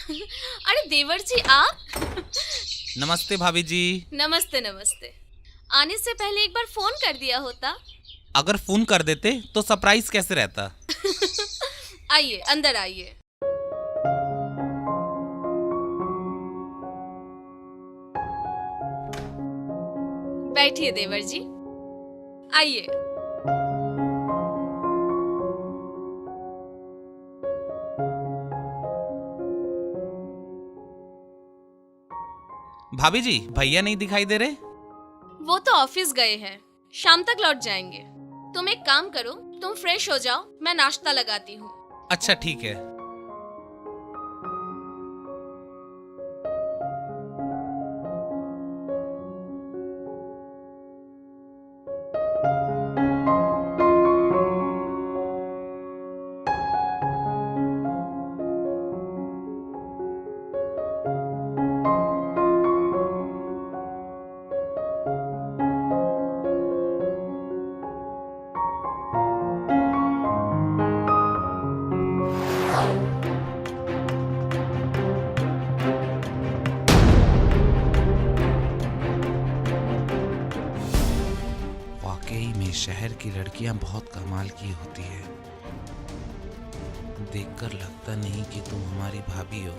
अरे देवर जी आप। नमस्ते भाभी जी। नमस्ते नमस्ते। आने से पहले एक बार फोन कर दिया होता। अगर फोन कर देते तो सरप्राइज कैसे रहता। आइए अंदर आइए। बैठिए देवर जी, आइए। भाभी जी भैया नहीं दिखाई दे रहे। वो तो ऑफिस गए हैं, शाम तक लौट जाएंगे। तुम एक काम करो, तुम फ्रेश हो जाओ, मैं नाश्ता लगाती हूँ। अच्छा ठीक है। वाकई में शहर की लड़कियां बहुत कमाल की होती है। देखकर लगता नहीं कि तुम हमारी भाभी हो।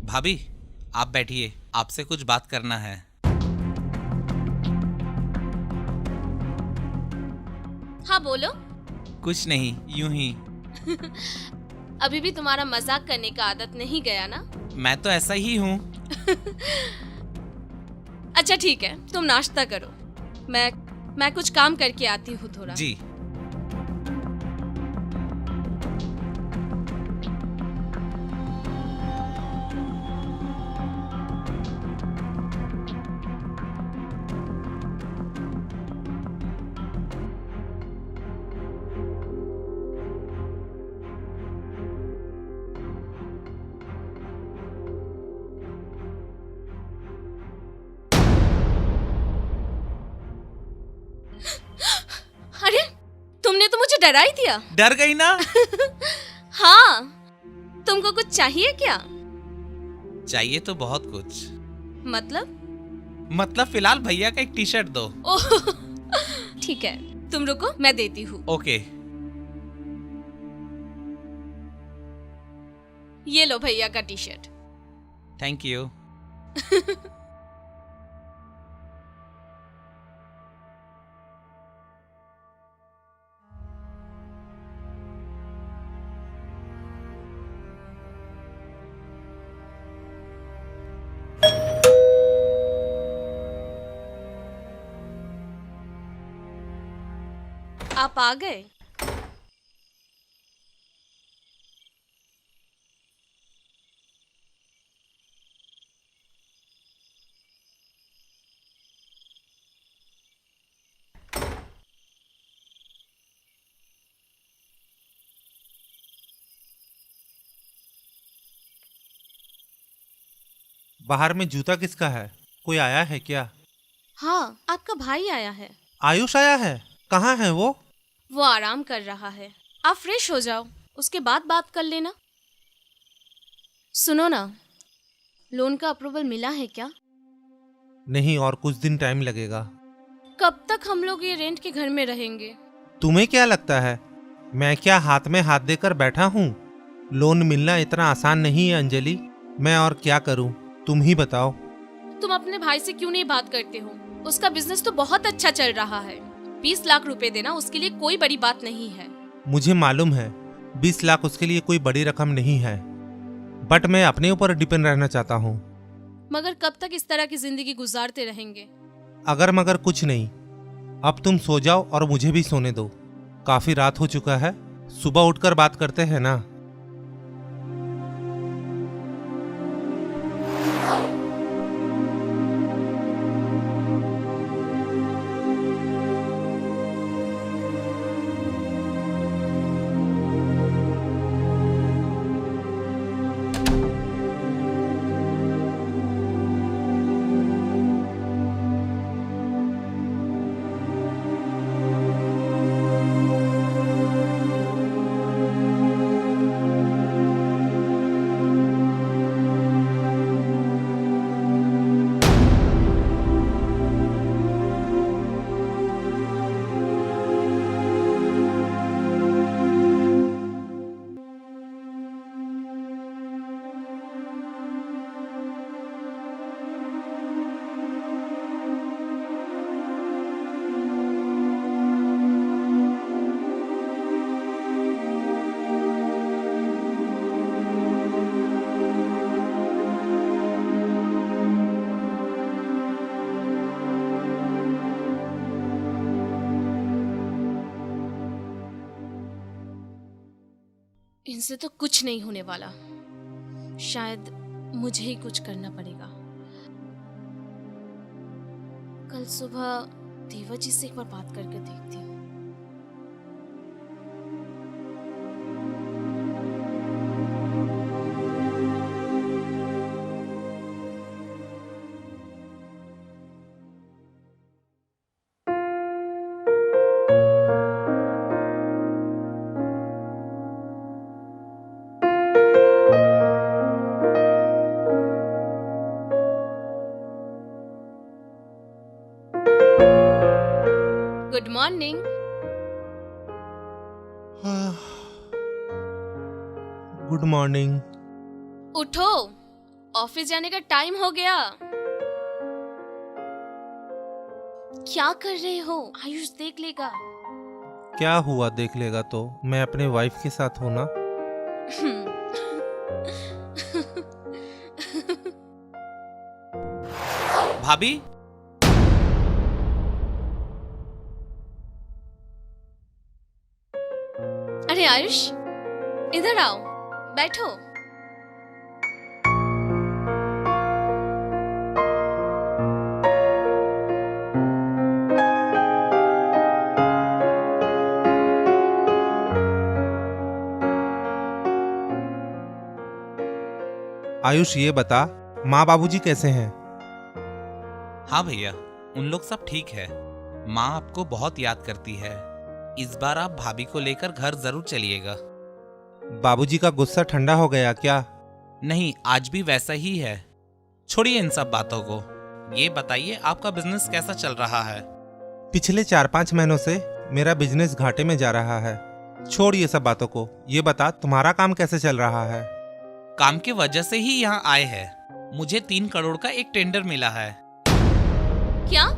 भाभी आप बैठिए, आपसे कुछ बात करना है। हाँ बोलो। कुछ नहीं, यूं ही। अभी भी तुम्हारा मजाक करने का आदत नहीं गया ना? मैं तो ऐसा ही हूँ। अच्छा ठीक है, तुम नाश्ता करो, मैं कुछ काम करके आती हूँ थोड़ा। जी। अरे तुमने तो मुझे डरा ही दिया। डर गई ना। हाँ, तुमको कुछ चाहिए क्या? चाहिए तो बहुत कुछ। मतलब फिलहाल भैया का एक टी शर्ट दो। ओह ठीक है, तुम रुको, मैं देती हूँ। ओके। ये लो भैया का टी शर्ट। Thank you. आप आ गए। बाहर में जूता किसका है? कोई आया है क्या? हाँ, आपका भाई आया है। आयुष आया है? कहाँ है वो? वो आराम कर रहा है। आप फ्रेश हो जाओ, उसके बाद बात कर लेना। सुनो ना, लोन का अप्रूवल मिला है क्या? नहीं, और कुछ दिन टाइम लगेगा। कब तक हम लोग ये रेंट के घर में रहेंगे? तुम्हें क्या लगता है मैं क्या हाथ में हाथ देकर बैठा हूँ? लोन मिलना इतना आसान नहीं है अंजलि। मैं और क्या करूँ, तुम ही बताओ। तुम अपने भाई से क्यों नहीं बात करते हो? उसका बिजनेस तो बहुत अच्छा चल रहा है। 20 लाख रुपए देना उसके लिए कोई बड़ी बात नहीं है। मुझे मालूम है 20 लाख उसके लिए कोई बड़ी रकम नहीं है, बट मैं अपने ऊपर डिपेंड रहना चाहता हूँ। मगर कब तक इस तरह की जिंदगी गुजारते रहेंगे? अगर मगर कुछ नहीं, अब तुम सो जाओ और मुझे भी सोने दो। काफी रात हो चुका है, सुबह उठकर बात करते हैं ना। इनसे तो कुछ नहीं होने वाला। शायद मुझे ही कुछ करना पड़ेगा। कल सुबह देवा जी से एक बार बात करके देखती हूँ। Good morning. Good morning. उठो, ऑफिस जाने का टाइम हो गया। क्या कर रहे हो? आयुष देख लेगा। क्या हुआ देख लेगा तो? मैं अपने वाइफ के साथ हूं ना। भाभी, अरे आयुष, इधर आओ, बैठो। आयुष ये बता, माँ बाबूजी कैसे हैं? हाँ भैया, उन लोग सब ठीक है। माँ आपको बहुत याद करती है। इस बार आप भाभी को लेकर घर जरूर चलिएगा। बाबूजी का गुस्सा ठंडा हो गया क्या? नहीं, आज भी वैसा ही है। छोड़िए इन सब बातों को। ये बताइए आपका बिजनेस कैसा चल रहा है? पिछले 4-5 महीनों से मेरा बिजनेस घाटे में जा रहा है। छोड़ ये सब बातों को, ये बता तुम्हारा काम कैसे चल रहा है? काम की वजह से ही यहाँ आए हैं। मुझे 3 करोड़ का एक टेंडर मिला है। क्या?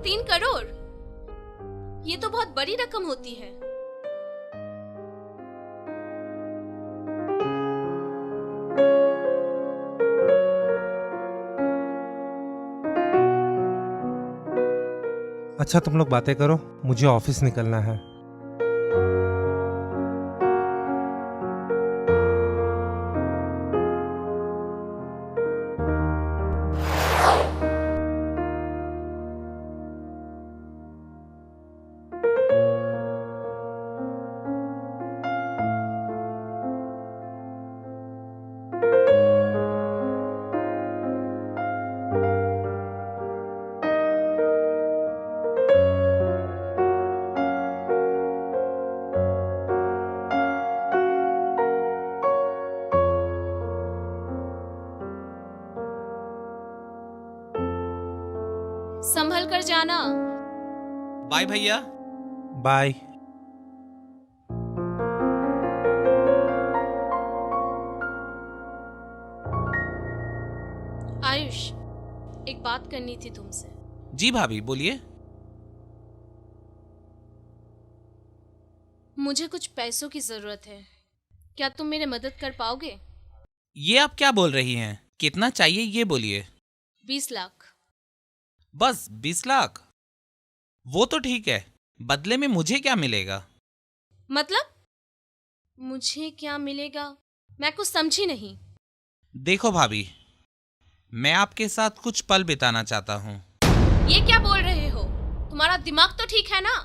3 करोड़? ये तो बहुत बड़ी रकम होती है। अच्छा तुम लोग बातें करो, मुझे ऑफिस निकलना है। संभल कर जाना। बाय भैया। बाय। आयुष, एक बात करनी थी तुमसे। जी भाभी, बोलिए। मुझे कुछ पैसों की जरूरत है। क्या तुम मेरी मदद कर पाओगे? ये आप क्या बोल रही हैं? कितना चाहिए ये बोलिए। 20 लाख। बस 20 लाख? वो तो ठीक है, बदले में मुझे क्या मिलेगा? मतलब? मुझे क्या मिलेगा? मैं कुछ समझी नहीं। देखो भाभी, मैं आपके साथ कुछ पल बिताना चाहता हूँ। ये क्या बोल रहे हो? तुम्हारा दिमाग तो ठीक है ना?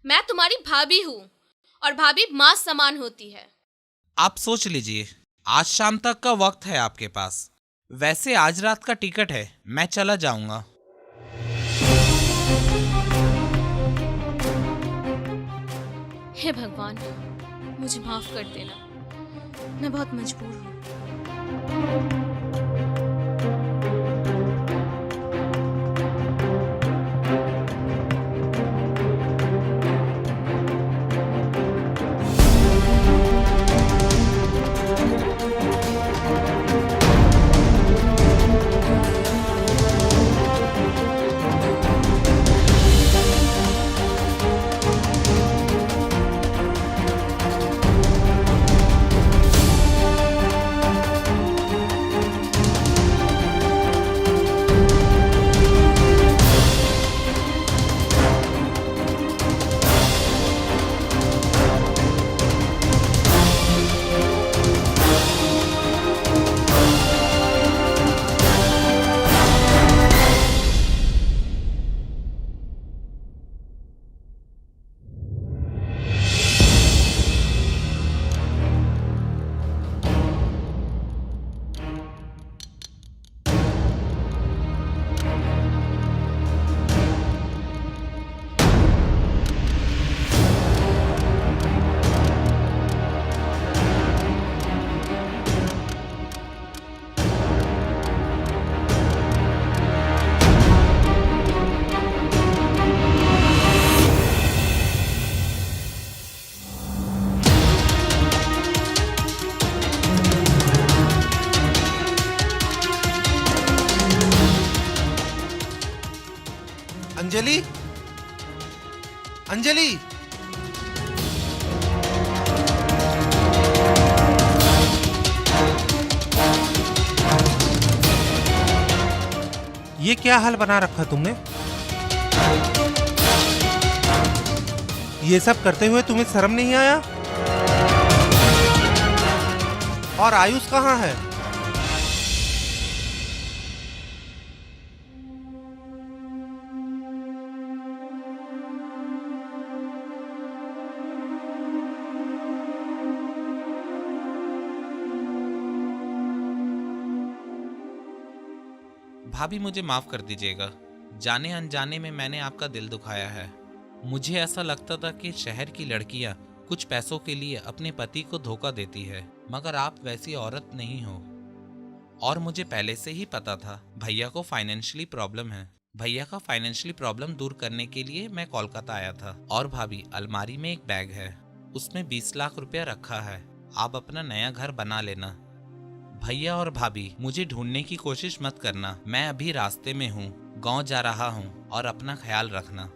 मैं तुम्हारी भाभी हूँ और भाभी माँ समान होती है। आप सोच लीजिए, आज शाम तक का वक्त है आपके पास। वैसे आज रात का टिकट है, मैं चला जाऊंगा। हे भगवान, मुझे माफ कर देना। मैं बहुत मजबूर हूँ। अंजलि। ये क्या हाल बना रखा तुमने? ये सब करते हुए तुम्हें शर्म नहीं आया? और आयुष कहाँ है? भाभी मुझे माफ कर दीजिएगा। जाने अनजाने में मैंने आपका दिल दुखाया है। मुझे ऐसा लगता था कि शहर की लड़कियां कुछ पैसों के लिए अपने पति को धोखा देती है, मगर आप वैसी औरत नहीं हो। और मुझे पहले से ही पता था भैया को फाइनेंशियली प्रॉब्लम है। भैया का फाइनेंशियली प्रॉब्लम दूर करने के लिए मैं कोलकाता आया था। और भाभी, अलमारी में एक बैग है, उसमें 20 लाख रुपया रखा है। आप अपना नया घर बना लेना। भैया और भाभी, मुझे ढूंढने की कोशिश मत करना। मैं अभी रास्ते में हूँ, गांव जा रहा हूँ, और अपना ख्याल रखना।